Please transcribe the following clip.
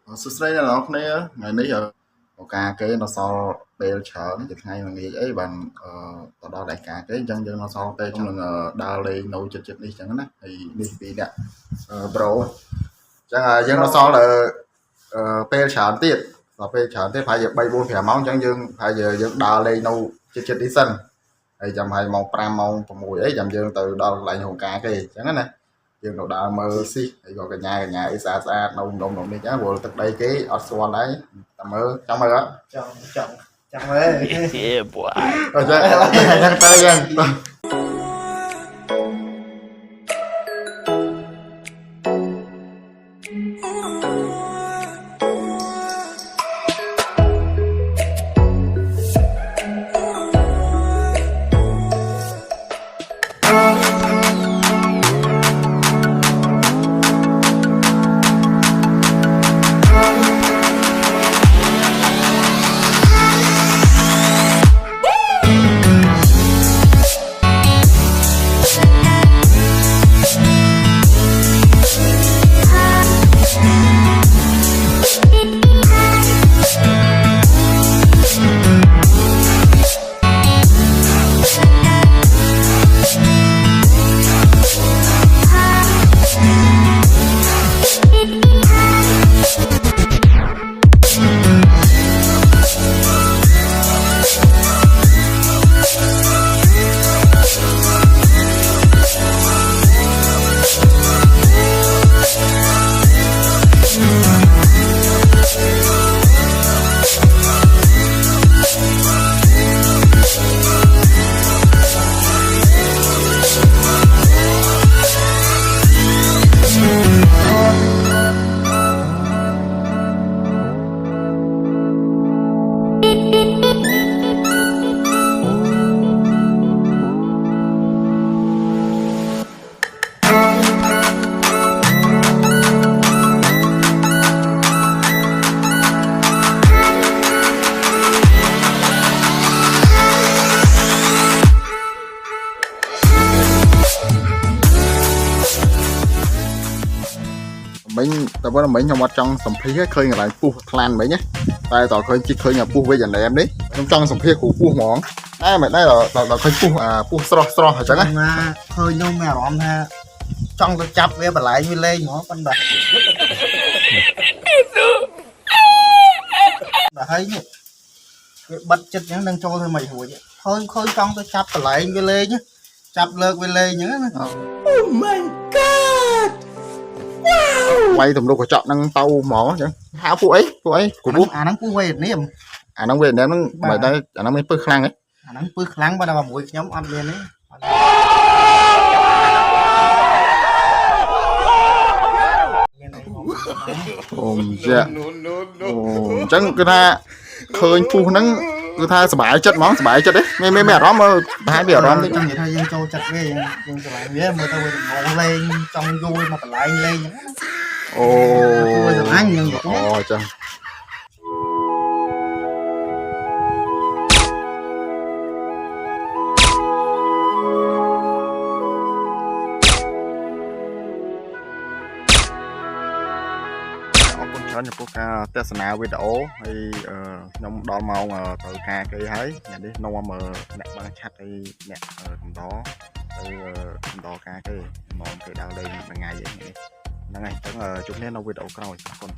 សួស្តីអ្នកនរគ្នាថ្ងៃនេះការគេនៅសល់ពេលច្រើនជាថ្ងៃល្ងាចអីបានទៅដល់ដែរការគេអញ្ចឹងយើងនៅសល់ពេលខ្ញុំនឹងដើរលេងនៅចិត្តនេះអញ្ចឹងណាហើយនេះពីអ្នកប្រូអញ្ចឹងយើងនៅសល់ពេលច្រើនទៀតដល់ពេលច្រើនទៀតប្រហែលជា3 4 5ម៉ោងអញ្ចឹងយើងប្រហែលជាយើងដើរលេងនៅចិត្តនេះសិនហើយចាំហើយម៉ោង5ម៉ោង6អីចាំយើងទៅដល់កន្លែងហោការគេអញ្ចឹងណាយើងទៅដើរមើលស៊ីហើយក៏កញ្ញាអីស្អាតនៅនំនេះចឹងព្រោះទឹកដីគេអត់ស្គាល់ដែរតែមើលចង់មើលអត់ចង់មើលboy អញ្ចឹងទៅចឹងមិញតែប៉ុណ្្នឹងមិញខ្ញុំអត់ចង់សម្ភាសឃើញកន្លែងពុះខ្លាំងមិញណាតែតើឃើញជីកឃើញពុះវិញអាណែមនេះខ្ញុំចង់សម្ភាសគ្រូពុះហ្មងតែមិនដែរដល់ឃើញពុះស្រស់អញ្ចឹងណាឃើញនោះមានអារម្មណ៍ថាចង់ទៅចាប់វាបន្លែងវាលេងហ្មងប៉ុន្តែហើយនេះវាបិទចិត្តអញ្ចឹងនឹងចូលធ្វើមិនរួចឃើញចង់ទៅចាប់បន្លែងវាលេងចាប់លើកវាលេងអញ្ចឹងណា Oh my god វាយទំនុកកញ្ចក់ហ្នឹងទៅហ្មងអញ្ចឹងហៅពួកអីគ្រូពុះអាហ្នឹងពុះវេទនាមហ្នឹងវេទនាមហ្នឹងមិនដែរអាហ្នឹងមានពឹសខ្លាំងហ៎អាហ្នឹងពឹសខ្លាំងបើតែមួយខ្ញុំអត់មានទេអូមយ៉ាអញ្ចឹងគឺថាឃើញពុះហ្នឹងគឺថាសុបាយចិត្តហ្មងសុបាយចិត្តទេមានអារម្មណ៍មើលប្រហែលមានអារម្មណ៍ចង់និយាយថាយើងចូលចិត្តវាយើងឆ្លាញ់វាមើលទៅវាងលេងចង់យល់មកបន្លែងលេងអញ្ចឹងអូវាឆ្លាញ់យើងអូអញ្ចឹងច្រើនចំពោះការទស្សនាវីដេអូហើយខ្ញុំដល់ម៉ោងទៅការគេហើយអ្នកនេះនាំអ្នកបើឆាត់ហើយអ្នកកំដរទៅកំដរការគេមកគេដើរលេងមួយថ្ងៃហ្នឹងហើយអញ្ចឹងជួបគ្នានៅវីដេអូក្រោយអរគុណ